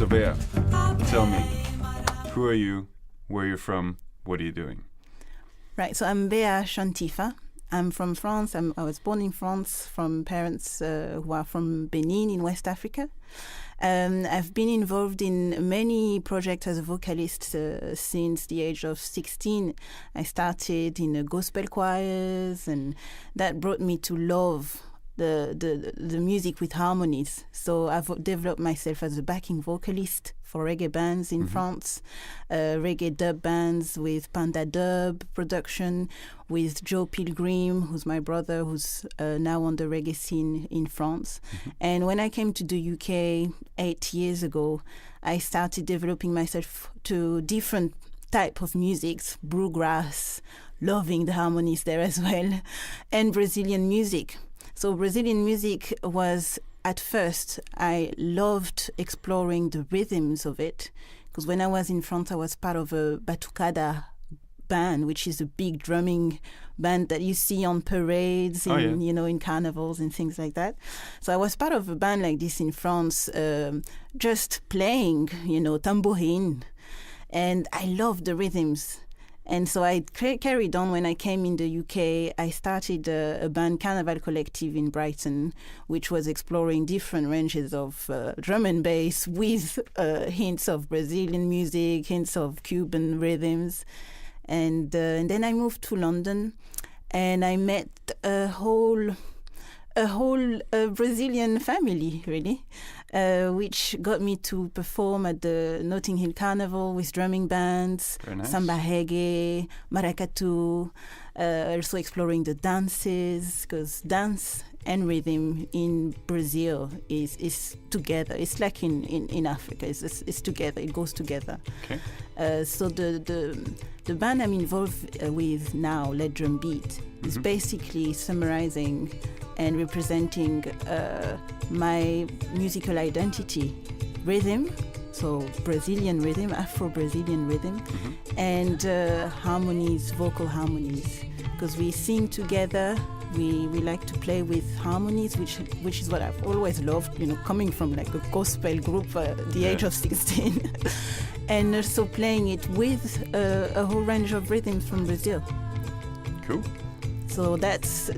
Béa, tell me, who are you, where you're from, what are you doing? Right, so I'm Béa Shantifa. I'm from France. I was born in France from parents who are from Benin in West Africa. I've been involved in many projects as a vocalist since the age of 16. I started in gospel choirs, and that brought me to love the music with harmonies. So I've developed myself as a backing vocalist for reggae bands in France, reggae dub bands with Panda Dub production, with Joe Pilgrim, who's my brother, who's now on the reggae scene in France. And when I came to the UK 8 years ago, I started developing myself to different type of musics, bluegrass, loving the harmonies there as well, and Brazilian music. So Brazilian music was, at first, I loved exploring the rhythms of it, because when I was in France, I was part of a batucada band, which is a big drumming band that you see on parades, in carnivals and things like that. So I was part of a band like this in France, just playing, tambourine, and I loved the rhythms. And so I carried on. When I came in the UK, I started a band, Carnival Collective, in Brighton, which was exploring different ranges of drum and bass with hints of Brazilian music, hints of Cuban rhythms. And then I moved to London, and I met a whole Brazilian family, really, which got me to perform at the Notting Hill Carnival with drumming bands, nice. Samba reggae, maracatu, also exploring the dances, because dance and rhythm in Brazil is together. It's like in Africa. It's together. It goes together. Okay. So the band I'm involved with now, Let Drum Beat, is basically summarizing and representing my musical identity, rhythm, so Brazilian rhythm, afro-Brazilian rhythm, and harmonies, vocal harmonies, because we sing together. We like to play with harmonies, which is what I've always loved, coming from like a gospel group at the age of 16, and also playing it with a whole range of rhythms from Brazil. Cool. So that's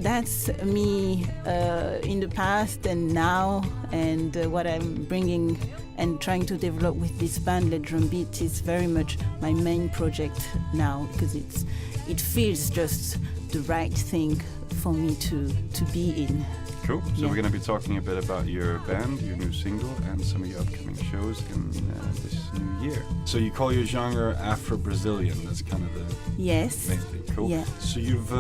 me in the past and now, and what I'm bringing and trying to develop with this band, Let Drum Beat, is very much my main project now, because it feels just the right thing for me to be in. Cool. So we're going to be talking a bit about your band, your new single, and some of your upcoming shows in this new year. So you call your genre afro-Brazilian. That's kind of the main thing. Cool. Yeah. So you've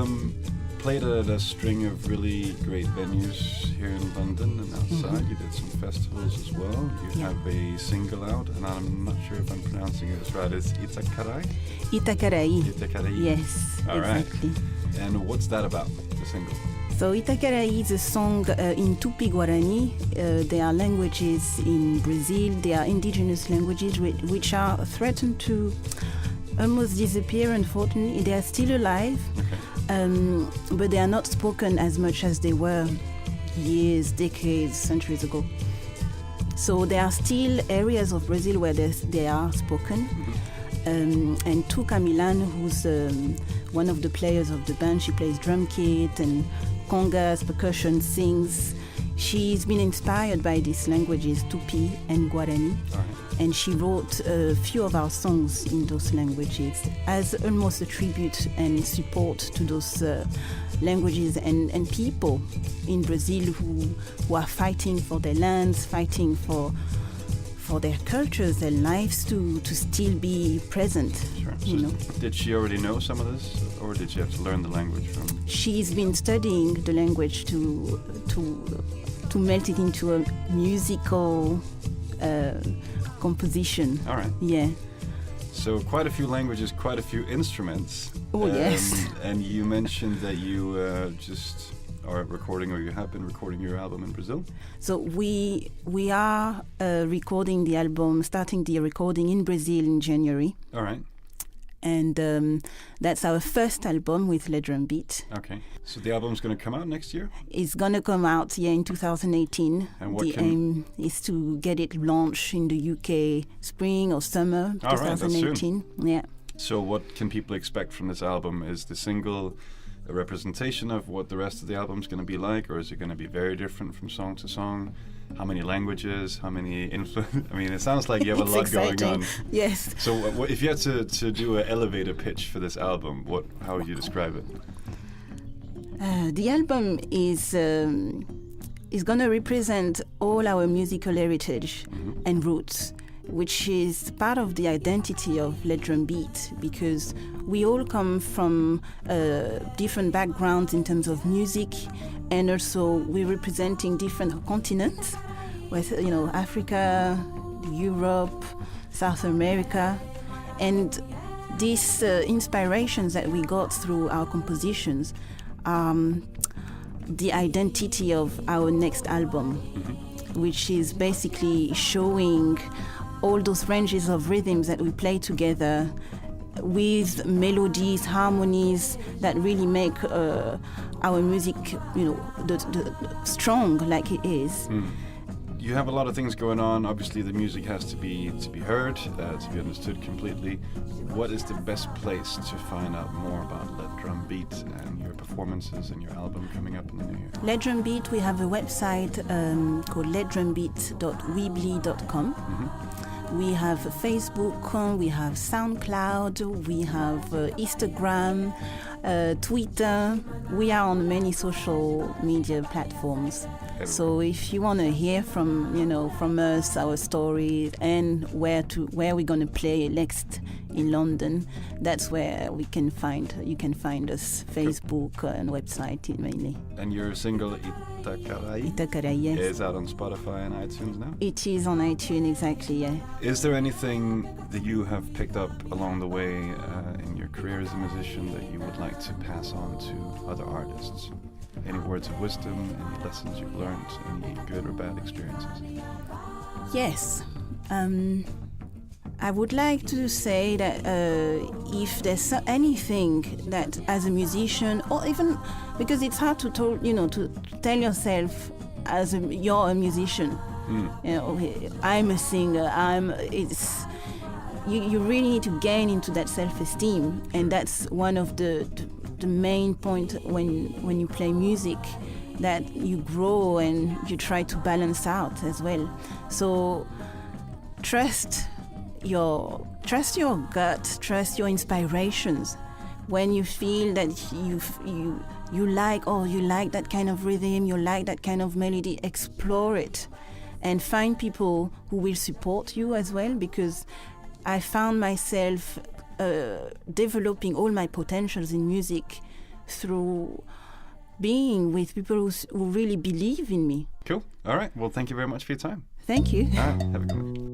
played at a string of really great venues here in London and outside. You did some festivals as well. You have a single out, and I'm not sure if I'm pronouncing it right. It's Itacarai? Itacarai. Yes, All exactly. Right. And what's that about, the single? So Itacarai is a song in Tupi-Guarani. There are languages in Brazil. They are indigenous languages which are threatened to almost disappear, unfortunately. They are still alive, but they are not spoken as much as they were years, decades, centuries ago. So there are still areas of Brazil where they are spoken. And Tuca Milan, who's one of the players of the band, she plays drum kit and congas, percussion, sings. She's been inspired by these languages, Tupi and Guarani, and she wrote a few of our songs in those languages as almost a tribute and support to those languages and people in Brazil who are fighting for their lands, fighting for their cultures, their lives to still be present. Sure. So did she already know some of this, or did she have to learn the language from? She's been studying the language to melt it into a musical composition. All right. Yeah. So quite a few languages, quite a few instruments. Oh, yes. And you mentioned that you just are recording, or you have been recording your album in Brazil? So we are recording the album, starting the recording in Brazil in January. All right. And that's our first album with Le Drum Beat. Okay. So the album's going to come out next year? It's going to come out in 2018. And the aim is to get it launched in the UK spring or summer 2018. Right, that's soon. Yeah. So what can people expect from this album? Is the single a representation of what the rest of the album's going to be like, or is it going to be very different from song to song? How many languages? How many influence? I mean, it sounds like you have a lot going on. Yes. So if you had to do an elevator pitch for this album, how would you describe it? The album is going to represent all our musical heritage and roots, which is part of the identity of Le Drum Beat, because we all come from different backgrounds in terms of music, and also we're representing different continents, with Africa, Europe, South America, and these inspirations that we got through our compositions are the identity of our next album, which is basically showing all those ranges of rhythms that we play together with melodies, harmonies that really make our music, the strong like it is. You have a lot of things going on. Obviously, the music has to be heard, to be understood completely. What is the best place to find out more about Le Drum Beat and your performances and your album coming up in the new year? Le Drum Beat, we have a website called ledrumbeat.weebly.com. We have Facebook, we have SoundCloud, we have Instagram, Twitter. We are on many social media platforms. So if you want to hear from us, our stories, and where we're going to play next in London, that's where you can find us. Facebook and website mainly. And your single Itacarai, yes, is out on Spotify and iTunes now? It is on iTunes, exactly, yeah. Is there anything that you have picked up along the way in your career as a musician that you would like to pass on to other artists? Any words of wisdom, any lessons you've learned, any good or bad experiences? Yes. I would like to say that if there's anything that as a musician, or even because it's hard to tell yourself you're a musician. I'm a singer. You really need to gain into that self-esteem, and that's one of the main point when you play music, that you grow and you try to balance out as well. So trust your gut, trust your inspirations. When you feel that you like that kind of rhythm, you like that kind of melody, explore it and find people who will support you as well, because I found myself developing all my potentials in music through being with people who really believe in me. Cool. All right. Well, thank you very much for your time. Thank you. All right. Have a good one.